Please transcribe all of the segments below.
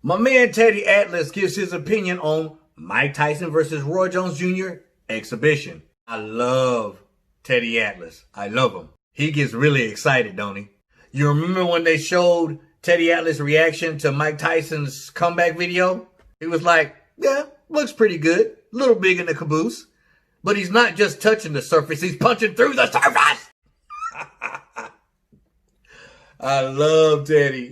My man Teddy Atlas gives his opinion on Mike Tyson versus Roy Jones Jr. exhibition. I love Teddy Atlas. I love him. He gets really excited, don't he? You remember when they showed Teddy Atlas' reaction to Mike Tyson's comeback video? He was like, yeah, looks pretty good. A little big in the caboose. But he's not just touching the surface. He's punching through the surface. I love Teddy.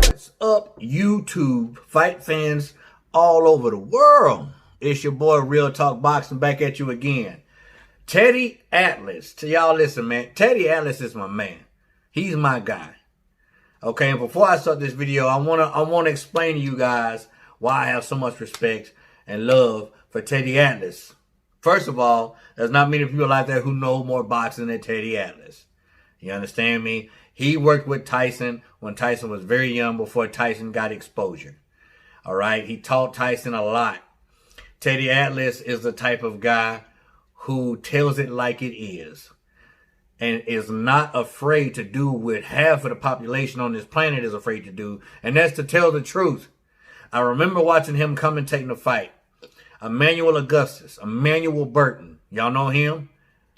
What's up, YouTube fight fans all over the world? It's your boy Real Talk Boxing back at you again. Teddy Atlas. To y'all listen, man. Teddy Atlas is my man. He's my guy. Okay, and before I start this video, I wanna explain to you guys why I have so much respect and love for Teddy Atlas. First of all, there's not many people out there who know more boxing than Teddy Atlas. You understand me? He worked with Tyson when Tyson was very young before Tyson got exposure. All right, he taught Tyson a lot. Teddy Atlas is the type of guy who tells it like it is and is not afraid to do what half of the population on this planet is afraid to do, and that's to tell the truth. I remember watching him commentating the fight. Emmanuel Augustus, Emmanuel Burton. Y'all know him?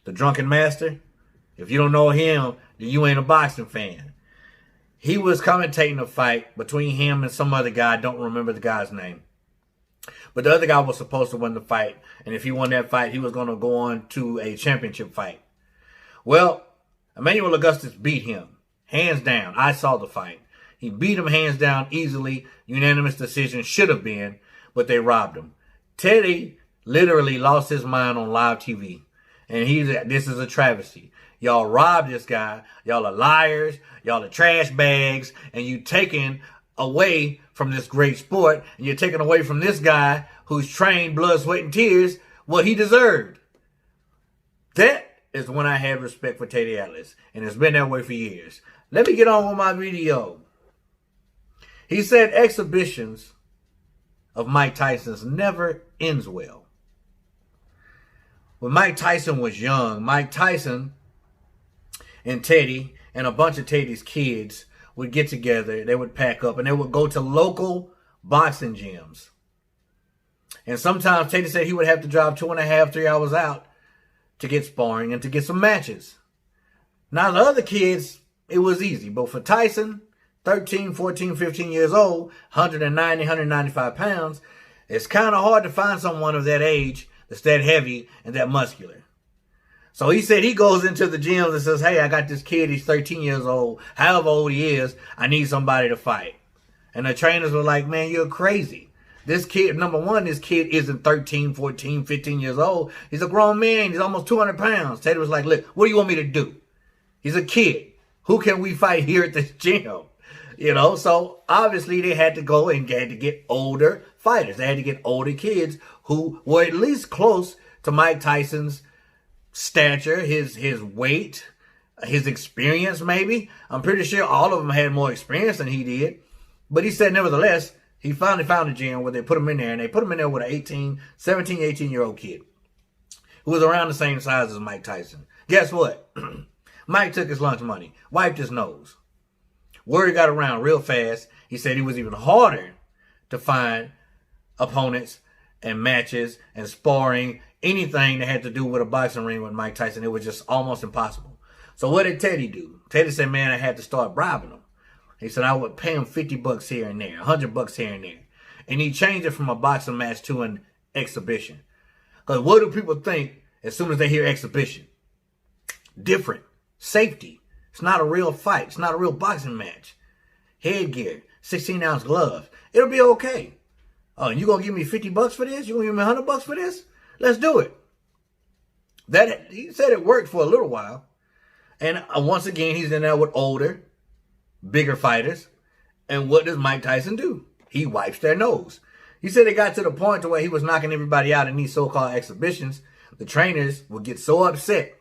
The Drunken Master? If you don't know him, then you ain't a boxing fan. He was commentating a fight between him and some other guy. I don't remember the guy's name. But the other guy was supposed to win the fight. And if he won that fight, he was going to go on to a championship fight. Well, Emmanuel Augustus beat him. Hands down. I saw the fight. He beat him hands down easily. Unanimous decision should have been, but they robbed him. Teddy literally lost his mind on live TV. And this is a travesty. Y'all robbed this guy. Y'all are liars. Y'all are trash bags. And you taking away from this great sport. And you're taking away from this guy who's trained blood, sweat, and tears what he deserved. That is when I had respect for Teddy Atlas. And it's been that way for years. Let me get on with my video. He said exhibitions of Mike Tyson's never ends well. When Mike Tyson was young, Mike Tyson and Teddy and a bunch of Teddy's kids would get together. They would pack up and they would go to local boxing gyms. And sometimes Teddy said he would have to drive 2.5, 3 hours out to get sparring and to get some matches. Now, the other kids, it was easy. But for Tyson, 13, 14, 15 years old, 190, 195 pounds, it's kind of hard to find someone of that age that's that heavy and that muscular. So he said he goes into the gyms and says, hey, I got this kid. He's 13 years old. However old he is, I need somebody to fight. And the trainers were like, man, you're crazy. This kid, number one, this kid isn't 13, 14, 15 years old. He's a grown man. He's almost 200 pounds. Teddy was like, look, what do you want me to do? He's a kid. Who can we fight here at this gym? You know, so obviously they had to go and had to get older fighters. They had to get older kids who were at least close to Mike Tyson's stature, his weight, his experience maybe. I'm pretty sure all of them had more experience than he did. But he said, nevertheless, he finally found a gym where they put him in there, and they put him in there with an 17, 18-year-old kid who was around the same size as Mike Tyson. Guess what? Mike took his lunch money, wiped his nose. Word got around real fast. He said it was even harder to find opponents and matches and sparring, anything that had to do with a boxing ring with Mike Tyson. It was just almost impossible. So what did Teddy do? Teddy said, man, I had to start bribing him. He said, I would pay him $50 here and there, $100 here and there. And he changed it from a boxing match to an exhibition. Because what do people think as soon as they hear exhibition? Different. Safety. It's not a real fight. It's not a real boxing match. Headgear. 16-ounce gloves. It'll be okay. Oh, you going to give me $50 for this? You going to give me $100 for this? Let's do it. He said it worked for a little while. And once again, he's in there with older, bigger fighters. And what does Mike Tyson do? He wipes their nose. He said it got to the point to where he was knocking everybody out in these so-called exhibitions. The trainers would get so upset.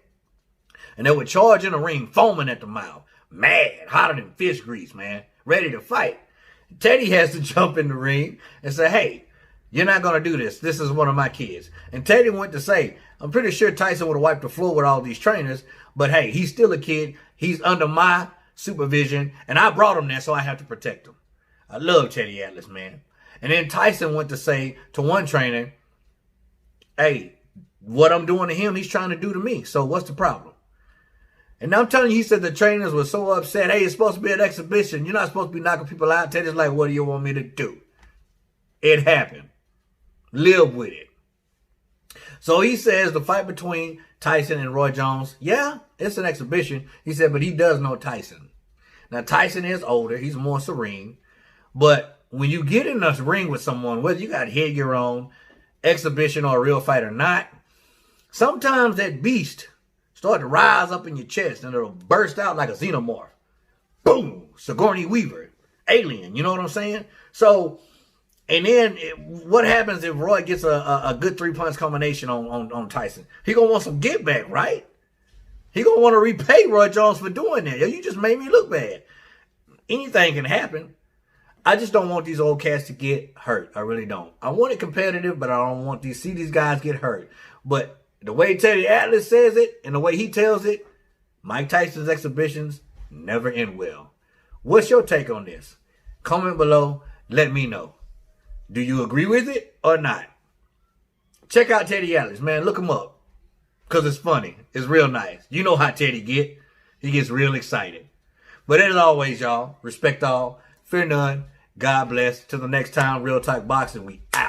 And they would charge in the ring, foaming at the mouth. Mad, hotter than fish grease, man. Ready to fight. Teddy has to jump in the ring and say, hey, you're not going to do this. This is one of my kids. And Teddy went to say, I'm pretty sure Tyson would have wiped the floor with all these trainers, but hey, he's still a kid. He's under my supervision, and I brought him there, so I have to protect him. I love Teddy Atlas, man. And then Tyson went to say to one trainer, hey, what I'm doing to him, he's trying to do to me. So what's the problem? And I'm telling you, he said the trainers were so upset. Hey, it's supposed to be an exhibition. You're not supposed to be knocking people out. Teddy's like, what do you want me to do? It happened. Live with it. So he says the fight between Tyson and Roy Jones, yeah, it's an exhibition. He said, but he does know Tyson. Now, Tyson is older. He's more serene. But when you get in a ring with someone, whether you got headgear on, exhibition or a real fight or not, sometimes that beast start to rise up in your chest and it'll burst out like a xenomorph. Boom! Sigourney Weaver. Alien. You know what I'm saying? So, and then what happens if Roy gets a good 3-punch combination on Tyson? He gonna want some get back, right? He gonna want to repay Roy Jones for doing that. Yo, you just made me look bad. Anything can happen. I just don't want these old cats to get hurt. I really don't. I want it competitive, but I don't want to see these guys get hurt. But the way Teddy Atlas says it and the way he tells it, Mike Tyson's exhibitions never end well. What's your take on this? Comment below. Let me know. Do you agree with it or not? Check out Teddy Atlas, man. Look him up. Because it's funny. It's real nice. You know how Teddy get. He gets real excited. But as always, y'all, respect all, fear none. God bless. Till the next time, Real Talk Boxing, we out.